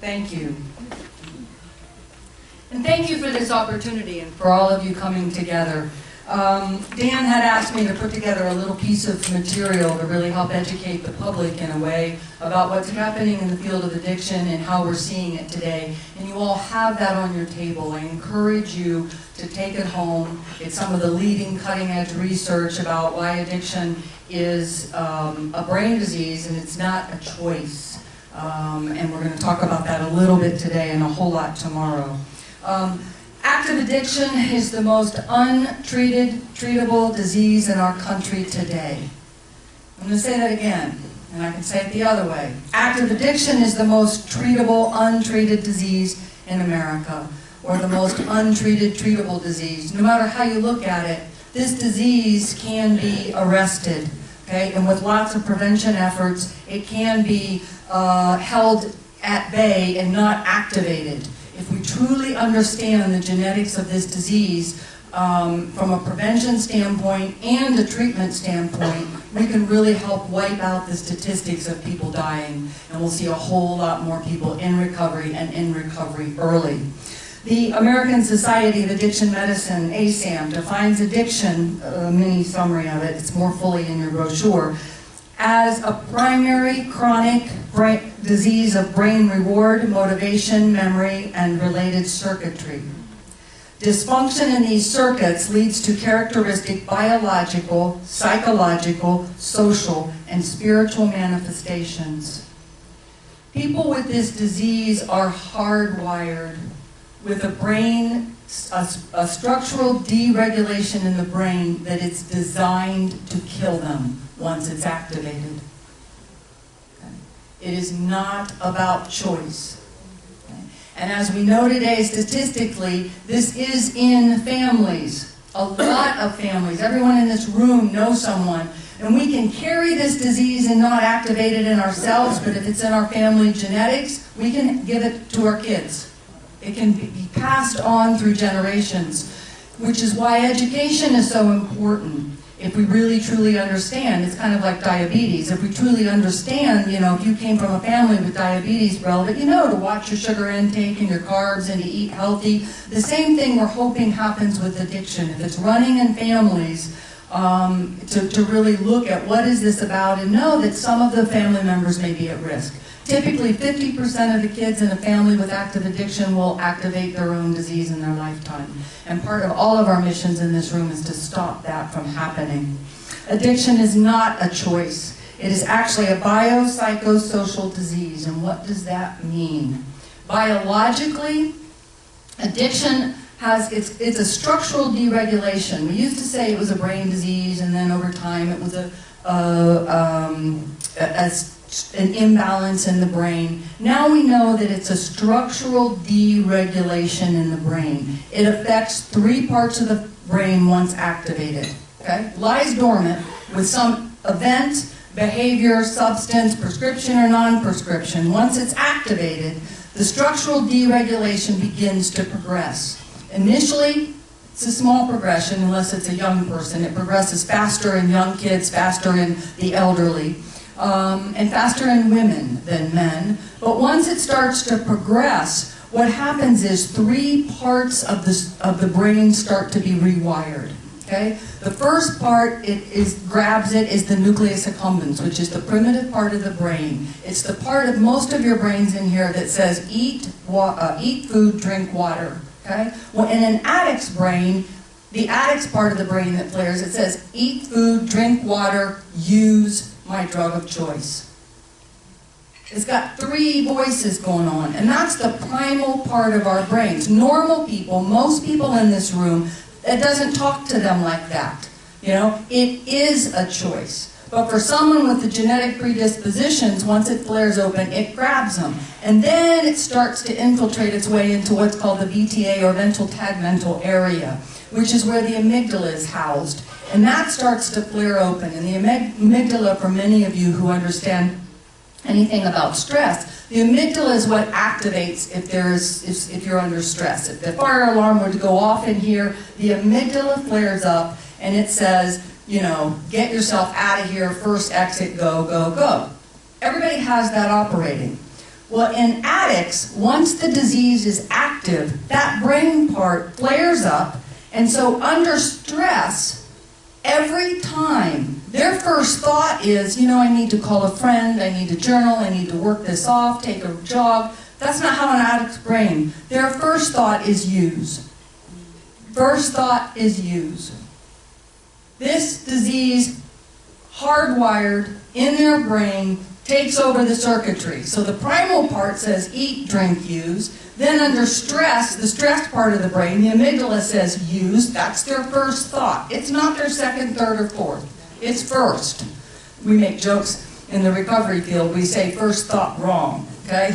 Thank you. And thank you for this opportunity and for all of you coming together. Dan had asked me to put together a little piece of material to really help educate the public in a way about what's happening in the field of addiction and how we're seeing it today. And you all have that on your table. I encourage you to take it home. It's some of the leading cutting-edge research about why addiction is a brain disease and it's not a choice. And we're going to talk about that a little bit today and a whole lot tomorrow. Active addiction is the most untreated, treatable disease in our country today. I'm going to say that again, and I can say it the other way. Active addiction is the most treatable, untreated disease in America, or the most untreated, treatable disease. No matter how you look at it, this disease can be arrested, okay? And with lots of prevention efforts, it can be held at bay and not activated. If we truly understand the genetics of this disease from a prevention standpoint and a treatment standpoint, we can really help wipe out the statistics of people dying, and we'll see a whole lot more people in recovery and in recovery early. The American Society of Addiction Medicine, ASAM, defines addiction, a mini summary of it, it's more fully in your brochure, as a primary chronic disease of brain reward, motivation, memory, and related circuitry. Dysfunction in these circuits leads to characteristic biological, psychological, social, and spiritual manifestations. People with this disease are hardwired with a brain, a structural deregulation in the brain that it's designed to kill them once it's activated. Okay. It is not about choice. Okay. And as we know today, statistically, this is in families. A lot of families. Everyone in this room knows someone. And we can carry this disease and not activate it in ourselves, but if it's in our family genetics, we can give it to our kids. It can be passed on through generations, which is why education is so important. If we really truly understand, it's kind of like diabetes. If we truly understand, if you came from a family with diabetes, relevant, to watch your sugar intake and your carbs and to eat healthy. The same thing we're hoping happens with addiction. If it's running in families, to really look at what is this about and know that some of the family members may be at risk. Typically, 50% of the kids in a family with active addiction will activate their own disease in their lifetime. And part of all of our missions in this room is to stop that from happening. Addiction is not a choice. It is actually a biopsychosocial disease. And what does that mean? Biologically, addiction it's a structural deregulation. We used to say it was a brain disease, and then over time it was an imbalance in the brain. Now we know that it's a structural deregulation in the brain. It affects 3 parts of the brain once activated. Okay? Lies dormant with some event, behavior, substance, prescription or non-prescription. Once it's activated, the structural deregulation begins to progress. Initially, it's a small progression unless it's a young person. It progresses faster in young kids, faster in the elderly. And faster in women than men. But once it starts to progress, what happens is 3 parts of the brain start to be rewired. Okay? The first part grabs it is the nucleus accumbens, which is the primitive part of the brain. It's the part of most of your brains in here that says eat food, drink water. Okay? Well, in an addict's brain, the addict's part of the brain that flares, it says eat food, drink water, use my drug of choice. It's got 3 voices going on, and that's the primal part of our brains. Normal people, most people in this room, it doesn't talk to them like that. It is a choice. But for someone with the genetic predispositions, once it flares open, it grabs them. And then it starts to infiltrate its way into what's called the VTA, or ventral tegmental area, which is where the amygdala is housed. And that starts to flare open. And the amygdala, for many of you who understand anything about stress, the amygdala is what activates if you're under stress. If the fire alarm were to go off in here, the amygdala flares up and it says, get yourself out of here, first exit, go, go, go. Everybody has that operating. Well, in addicts, once the disease is active, that brain part flares up, and so under stress, every time, their first thought is, I need to call a friend, I need to journal, I need to work this off, take a jog. That's not how an addict's brain. Their first thought is use. First thought is use. This disease, hardwired in their brain, takes over the circuitry. So the primal part says eat, drink, use. Then under stress, the stressed part of the brain, the amygdala says use. That's their first thought. It's not their second, third, or fourth. It's first. We make jokes in the recovery field. We say first thought wrong, okay?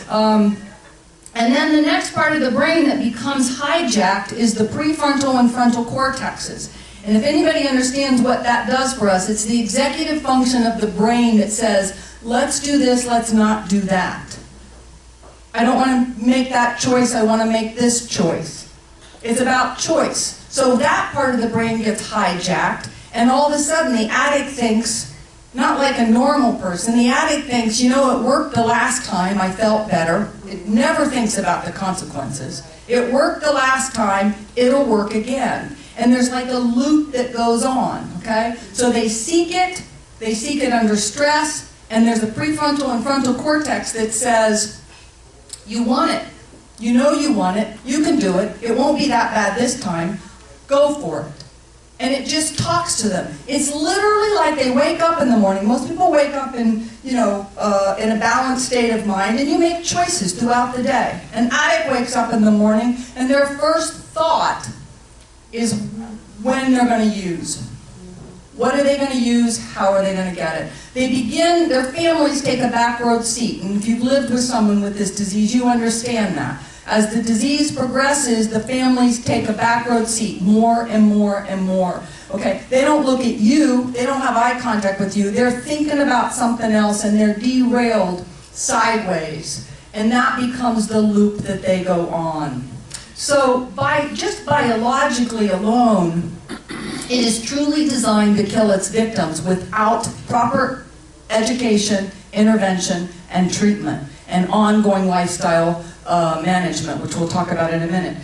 And then the next part of the brain that becomes hijacked is the prefrontal and frontal cortexes. And if anybody understands what that does for us, it's the executive function of the brain that says, let's do this, let's not do that. I don't want to make that choice, I want to make this choice. It's about choice. So that part of the brain gets hijacked, and all of a sudden the addict thinks, not like a normal person, the addict thinks, it worked the last time, I felt better. It never thinks about the consequences. It worked the last time, it'll work again. And there's like a loop that goes on, okay? So they seek it under stress, and there's a prefrontal and frontal cortex that says, you want it. You know you want it. You can do it. It won't be that bad this time. Go for it. And it just talks to them. It's literally like they wake up in the morning. Most people wake up in a balanced state of mind, and you make choices throughout the day. An addict wakes up in the morning, and their first thought is when they're going to use. What are they going to use? How are they going to get it? Their families take a back row seat. And if you've lived with someone with this disease, you understand that. As the disease progresses, the families take a back row seat more and more and more. Okay, they don't look at you, they don't have eye contact with you, they're thinking about something else, and they're derailed sideways. And that becomes the loop that they go on. So just biologically alone, it is truly designed to kill its victims without proper education, intervention, and treatment, and ongoing lifestyle management, which we'll talk about in a minute.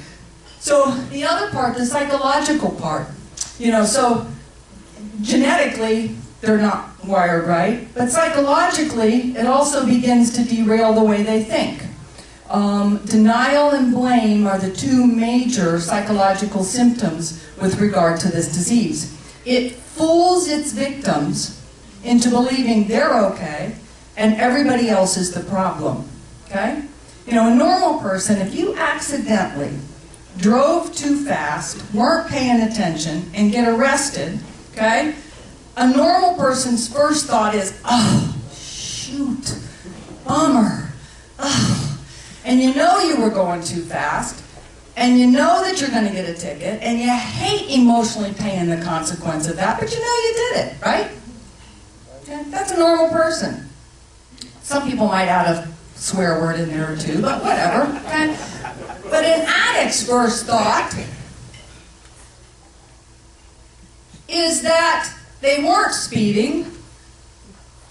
So the other part, the psychological part, so genetically, they're not wired right, but psychologically, it also begins to derail the way they think. Denial and blame are the two major psychological symptoms with regard to this disease. It fools its victims into believing they're okay and everybody else is the problem, okay? A normal person, if you accidentally drove too fast, weren't paying attention, and get arrested, okay? A normal person's first thought is, oh, shoot, bummer, oh. And you were going too fast, and you know that you're going to get a ticket, and you hate emotionally paying the consequence of that, but you did it, right? Okay? That's a normal person. Some people might add a swear word in there or two, but whatever. Okay? But an addict's first thought is that they weren't speeding,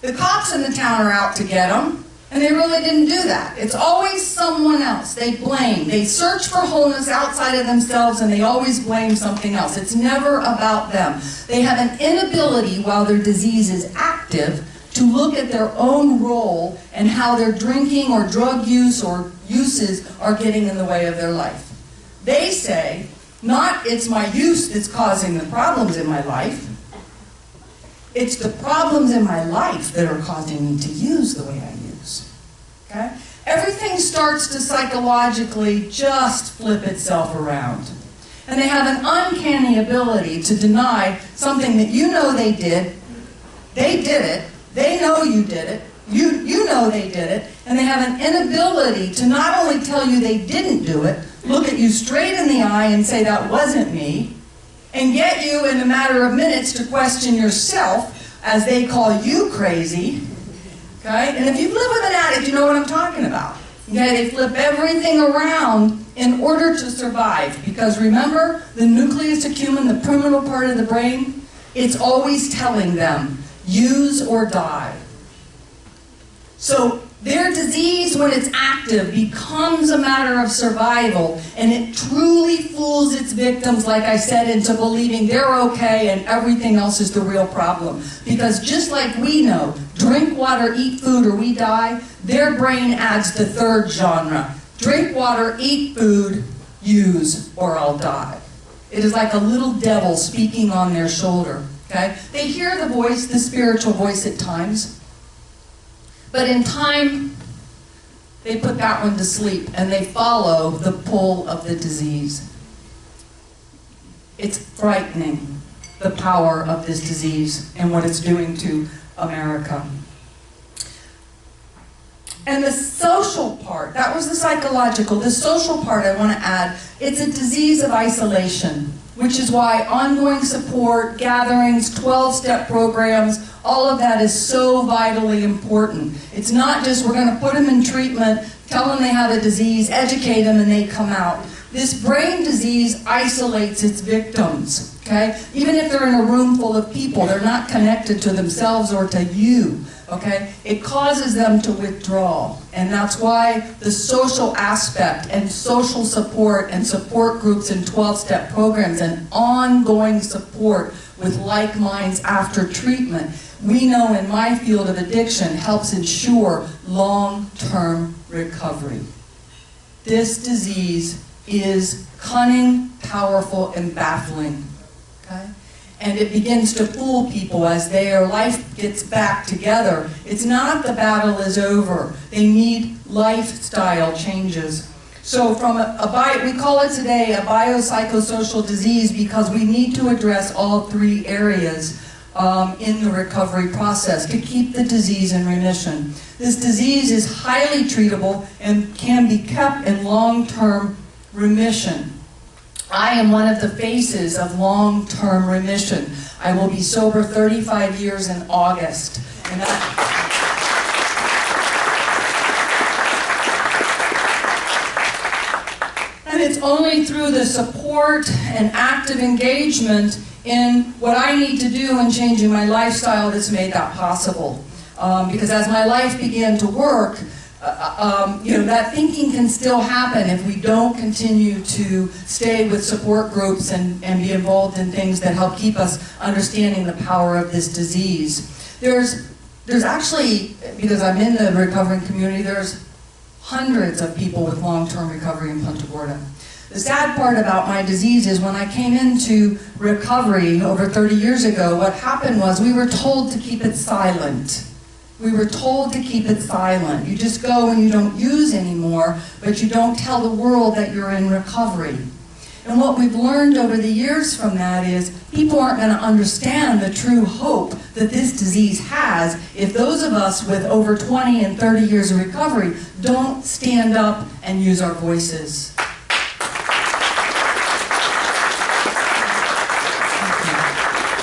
the cops in the town are out to get them, and they really didn't do that. It's always someone else. They blame. They search for wholeness outside of themselves, and they always blame something else. It's never about them. They have an inability, while their disease is active, to look at their own role and how their drinking or drug use or uses are getting in the way of their life. They say, not it's my use that's causing the problems in my life. It's the problems in my life that are causing me to use the way I use. Okay? Everything starts to psychologically just flip itself around. And they have an uncanny ability to deny something that they did. They did it. They know you did it. You know they did it. And they have an inability to not only tell you they didn't do it, look at you straight in the eye and say that wasn't me, and get you in a matter of minutes to question yourself as they call you crazy. Okay? And if you've lived with an addict, you know what I'm talking about. Okay? They flip everything around in order to survive. Because remember, the nucleus accumbens, the pyramidal part of the brain, it's always telling them, use or die. So Their disease, when it's active, becomes a matter of survival, and it truly fools its victims, like I said, into believing they're okay and everything else is the real problem. Because just like we know, drink water, eat food, or we die, their brain adds the third genre. Drink water, eat food, use, or I'll die. It is like a little devil speaking on their shoulder. Okay? They hear the voice, the spiritual voice at times, but in time, they put that one to sleep and they follow the pull of the disease. It's frightening, the power of this disease and what it's doing to America. And the social part, that was the psychological. The social part I want to add, it's a disease of isolation, which is why ongoing support, gatherings, 12-step programs, all of that is so vitally important. It's not just we're going to put them in treatment, tell them they have a disease, educate them, and they come out. This brain disease isolates its victims, okay? Even if they're in a room full of people, they're not connected to themselves or to you, okay? It causes them to withdraw, and that's why the social aspect and social support and support groups and 12-step programs and ongoing support with like minds after treatment, we know in my field of addiction, helps ensure long-term recovery. This disease is cunning, powerful, and baffling, okay? And it begins to fool people as their life gets back together. It's not the battle is over. They need lifestyle changes. So from we call it today a biopsychosocial disease because we need to address all three areas in the recovery process to keep the disease in remission. This disease is highly treatable and can be kept in long-term remission. I am one of the faces of long-term remission. I will be sober 35 years in August. And it's only through the support and active engagement in what I need to do in changing my lifestyle that's made that possible. Because as my life began to work, that thinking can still happen if we don't continue to stay with support groups and be involved in things that help keep us understanding the power of this disease. There's actually, because I'm in the recovering community, there's hundreds of people with long-term recovery in Punta Gorda. The sad part about my disease is when I came into recovery over 30 years ago, what happened was we were told to keep it silent. We were told to keep it silent. You just go and you don't use anymore, but you don't tell the world that you're in recovery. And what we've learned over the years from that is people aren't going to understand the true hope that this disease has if those of us with over 20 and 30 years of recovery don't stand up and use our voices.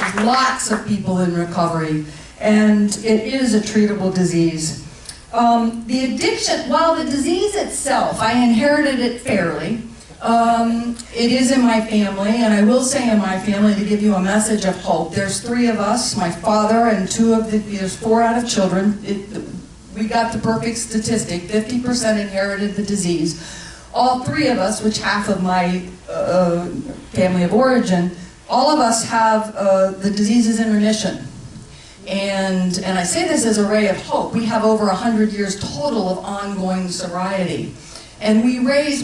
There's lots of people in recovery, and it is a treatable disease. The addiction, while the disease itself, I inherited it fairly. It is in my family, and I will say in my family to give you a message of hope. There's 3 of us, my father and there's 4 out of children. We got the perfect statistic, 50% inherited the disease. All 3 of us, which half of my family of origin, all of us have the disease is in remission. And I say this as a ray of hope. We have over 100 years total of ongoing sobriety. And we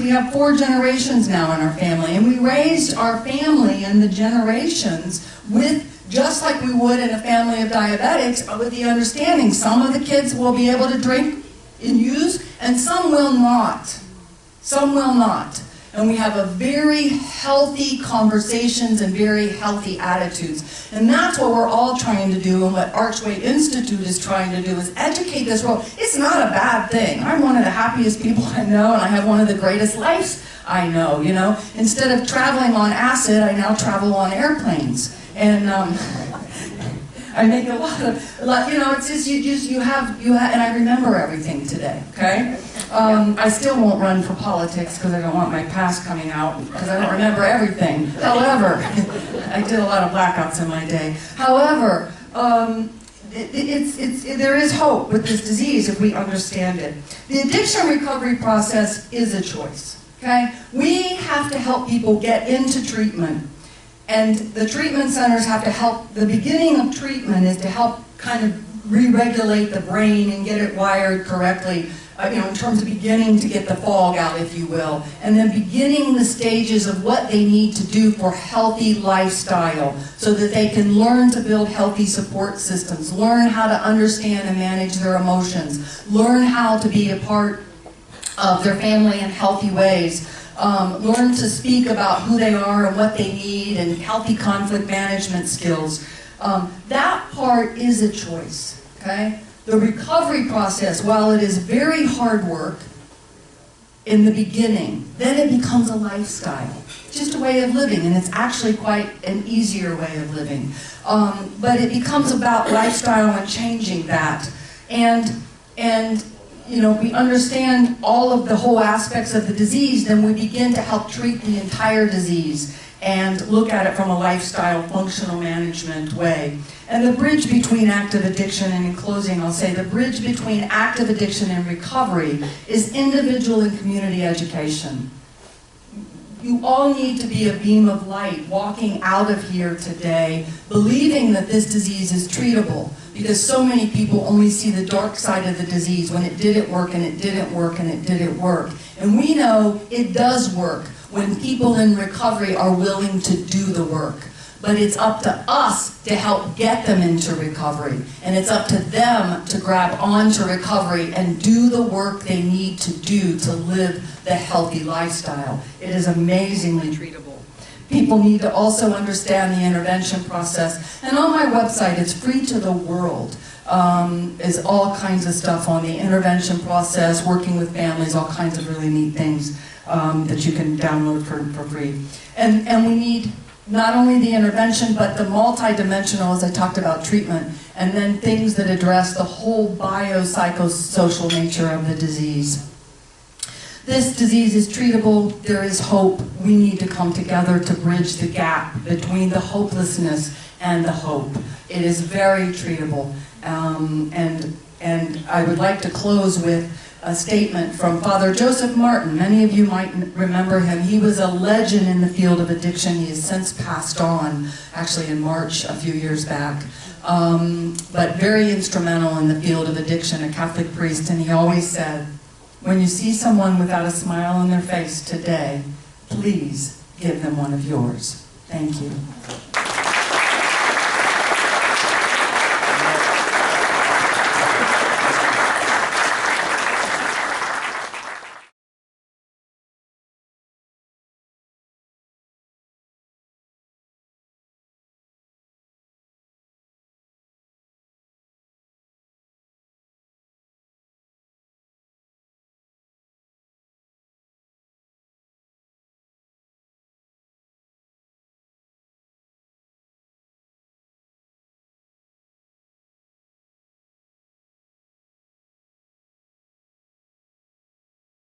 have 4 generations now in our family. And we raised our family and the generations with, just like we would in a family of diabetics, with the understanding some of the kids will be able to drink and use, and some will not. Some will not. And we have a very healthy conversations and very healthy attitudes. And that's what we're all trying to do, and what ARCHway Institute is trying to do, is educate this world. It's not a bad thing. I'm one of the happiest people I know, and I have one of the greatest lives I know, you know. Instead of traveling on acid, I now travel on airplanes. And I make a lot of, you know, it's just, you have, and I remember everything today, okay? I still won't run for politics because I don't want my past coming out, because I don't remember everything. However, I did a lot of blackouts in my day. However, there is hope with this disease if we understand it. The addiction recovery process is a choice, okay? We have to help people get into treatment, and the treatment centers have to help. The beginning of treatment is to help kind of re-regulate the brain and get it wired correctly, in terms of beginning to get the fog out, if you will, and then beginning the stages of what they need to do for healthy lifestyle so that they can learn to build healthy support systems, learn how to understand and manage their emotions, learn how to be a part of their family in healthy ways, learn to speak about who they are and what they need, and healthy conflict management skills. That part is a choice, okay? The recovery process, while it is very hard work in the beginning, then it becomes a lifestyle, just a way of living, and it's actually quite an easier way of living. But it becomes about lifestyle and changing that. And we understand all of the whole aspects of the disease, then we begin to help treat the entire disease and look at it from a lifestyle functional management way. And the bridge between active addiction, and in closing I'll say the bridge between active addiction and recovery is individual and community education. You all need to be a beam of light walking out of here today believing that this disease is treatable, because so many people only see the dark side of the disease when it didn't work and it didn't work and it didn't work. And we know it does work when people in recovery are willing to do the work. But it's up to us to help get them into recovery. And it's up to them to grab onto recovery and do the work they need to do to live the healthy lifestyle. It is amazingly treatable. People need to also understand the intervention process. And on my website, it's free to the world. Is all kinds of stuff on the intervention process, working with families, all kinds of really neat things that you can download for free. And we need not only the intervention, but the multidimensional, as I talked about, treatment, and then things that address the whole biopsychosocial nature of the disease. This disease is treatable. There is hope. We need to come together to bridge the gap between the hopelessness and the hope. It is very treatable. And I would like to close with a statement from Father Joseph Martin. Many of you might remember him. He was a legend in the field of addiction. He has since passed on, actually in March a few years back, but very instrumental in the field of addiction, a Catholic priest. And he always said, when you see someone without a smile on their face today, please give them one of yours. Thank you.